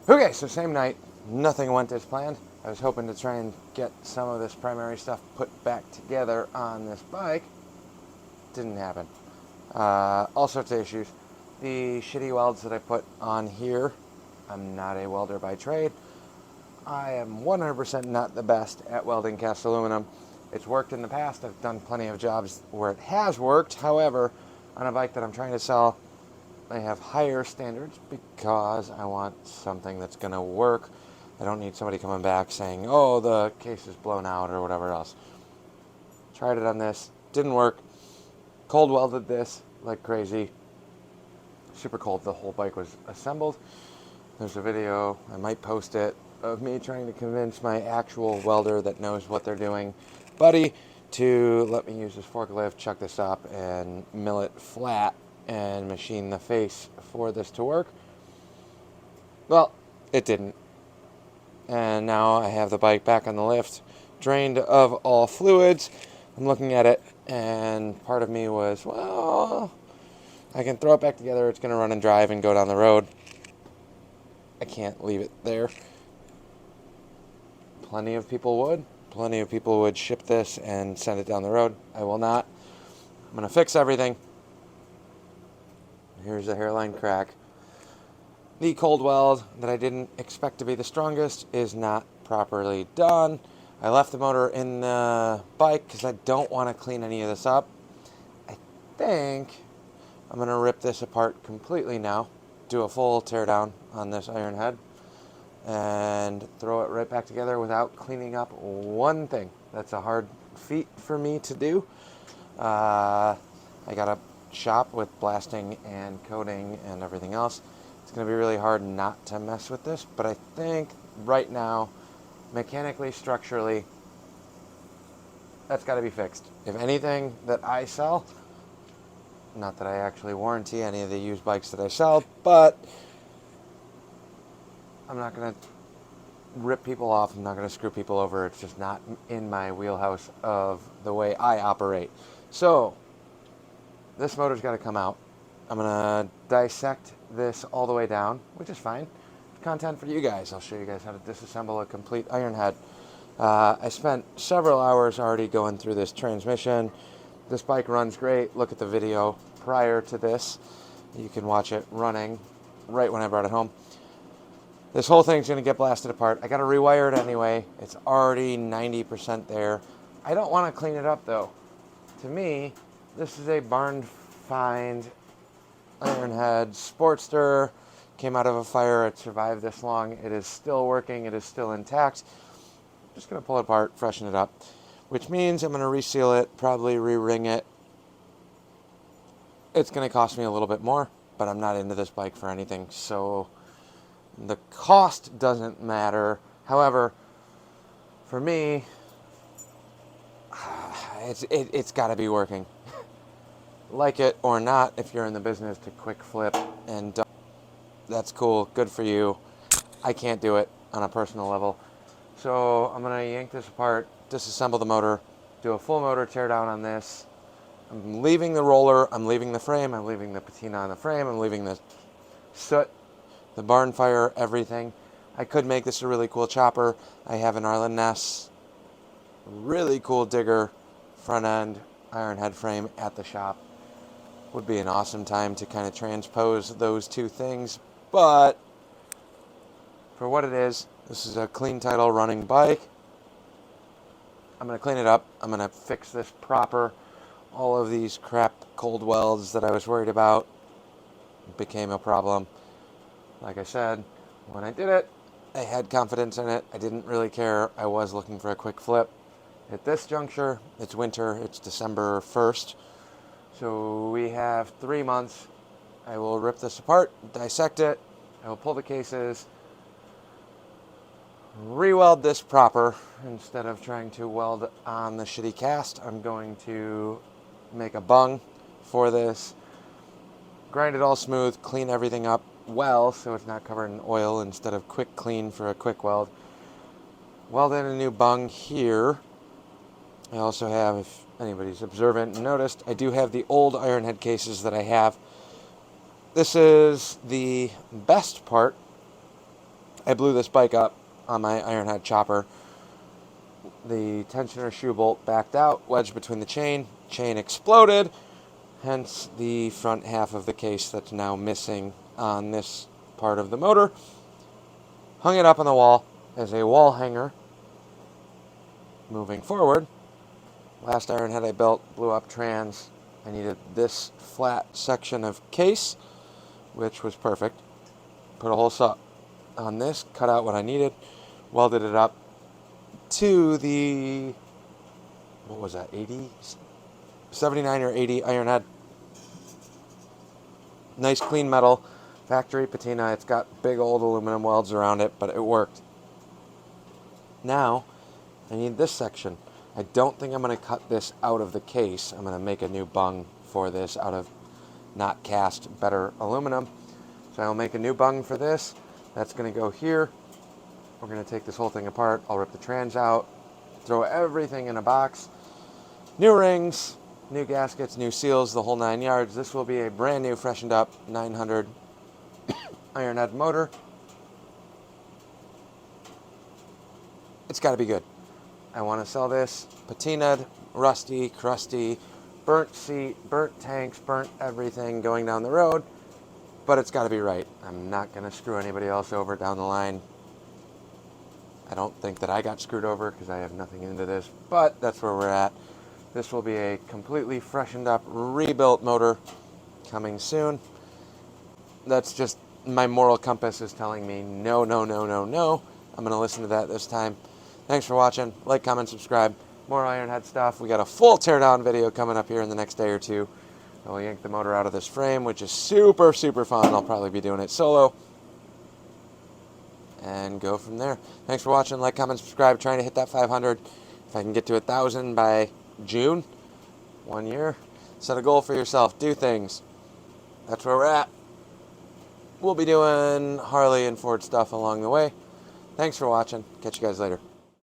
Okay, so same night, nothing went as planned. I was hoping to try and get some of this primary stuff put back together on this bike. Didn't happen. All sorts of issues. The shitty welds that I put on here, I'm not a welder by trade. I am 100% not the best at welding cast aluminum. It's worked in the past. I've done plenty of jobs where it has worked. However, on a bike that I'm trying to sell, I have higher standards because I want something that's going to work. I don't need somebody coming back saying, oh, the case is blown out or whatever else. Tried it on this. Didn't work. Cold welded this like crazy. Super cold. The whole bike was assembled. There's a video, I might post it, of me trying to convince my actual welder that knows what they're doing, buddy, to let me use this forklift, chuck this up, and mill it flat and machine the face for this to work. Well, it didn't. And now I have the bike back on the lift, drained of all fluids. I'm looking at it, and part of me was, well, I can throw it back together. It's going to run and drive and go down the road. I can't leave it there. Plenty of people would. Plenty of people would ship this and send it down the road. I will not. I'm going to fix everything. Here's the hairline crack. The cold weld that I didn't expect to be the strongest is not properly done. I left the motor in the bike because I don't want to clean any of this up. I think I'm going to rip this apart completely now, do a full teardown on this Ironhead, and throw it right back together without cleaning up one thing. That's a hard feat for me to do. I got a shop with blasting and coating and everything else. It's going to be really hard not to mess with this, but I think right now, mechanically, structurally, that's got to be fixed. If anything that I sell, not that I actually warranty any of the used bikes that I sell, but I'm not going to rip people off. I'm not going to screw people over. It's just not in my wheelhouse of the way I operate. So this motor's got to come out. I'm going to dissect this all the way down, which is fine. Content for you guys. I'll show you guys how to disassemble a complete Ironhead. I spent several hours already going through this transmission. This bike runs great. Look at the video prior to this. You can watch it running right when I brought it home. This whole thing's going to get blasted apart. I got to rewire it anyway. It's already 90% there. I don't want to clean it up though. To me, this is a barn find Ironhead Sportster. Came out of a fire. It survived this long. It is still working. It is still intact. Just going to pull it apart, freshen it up, which means I'm going to reseal it, probably re-ring it. It's going to cost me a little bit more, but I'm not into this bike for anything, so the cost doesn't matter. However, for me, it's got to be working. Like it or not, if you're in the business to quick flip and dump, that's cool, good for you. I can't do it on a personal level. So I'm going to yank this apart, disassemble the motor, do a full motor teardown on this. I'm leaving the roller, I'm leaving the frame, I'm leaving the patina on the frame, I'm leaving the soot, the barn fire, everything. I could make this a really cool chopper. I have an Arlen Ness, really cool digger, front end, Ironhead frame at the shop. Would be an awesome time to kind of transpose those two things, but for what it is, this is a clean title running bike. I'm going to clean it up. I'm going to fix this proper. All of these crap cold welds that I was worried about became a problem. Like I said, when I did it, I had confidence in it. I didn't really care. I was looking for a quick flip. At this juncture, it's winter. It's December 1st. So we have 3 months. I will rip this apart, dissect it. I will pull the cases, re-weld this proper. Instead of trying to weld on the shitty cast, I'm going to make a bung for this, grind it all smooth, clean everything up well so it's not covered in oil instead of quick clean for a quick weld. Weld in a new bung here. I also have, if anybody's observant and noticed, I do have the old Ironhead cases that I have. This is the best part. I blew this bike up on my Ironhead chopper. The tensioner shoe bolt backed out, wedged between the chain exploded, hence the front half of the case that's now missing on this part of the motor. Hung it up on the wall as a wall hanger. Moving forward, last Ironhead I built blew up trans. I needed this flat section of case, which was perfect. Put a hole saw on this, cut out what I needed, welded it up to the, what was that, 80? 79 or 80 Ironhead. Nice clean metal, factory patina. It's got big old aluminum welds around it, but it worked. Now, I need this section. I don't think I'm going to cut this out of the case. I'm going to make a new bung for this out of not cast, better aluminum. So I'll make a new bung for this. That's going to go here. We're going to take this whole thing apart. I'll rip the trans out, throw everything in a box. New rings, new gaskets, new seals, the whole 9 yards. This will be a brand new, freshened up 900 Ironhead motor. It's got to be good. I want to sell this patinaed, rusty, crusty, burnt seat, burnt tanks, burnt everything going down the road, but it's got to be right. I'm not going to screw anybody else over down the line. I don't think that I got screwed over because I have nothing into this, but that's where we're at. This will be a completely freshened up, rebuilt motor coming soon. That's just my moral compass is telling me no, no, no, no, no. I'm going to listen to that this time. Thanks for watching. Like, comment, subscribe. More Ironhead stuff. We got a full teardown video coming up here in the next day or two. I'll yank the motor out of this frame, which is super, super fun. I'll probably be doing it solo. And go from there. Thanks for watching. Like, comment, subscribe. Trying to hit that 500. If I can get to 1,000 by June, 1 year. Set a goal for yourself. Do things. That's where we're at. We'll be doing Harley and Ford stuff along the way. Thanks for watching. Catch you guys later.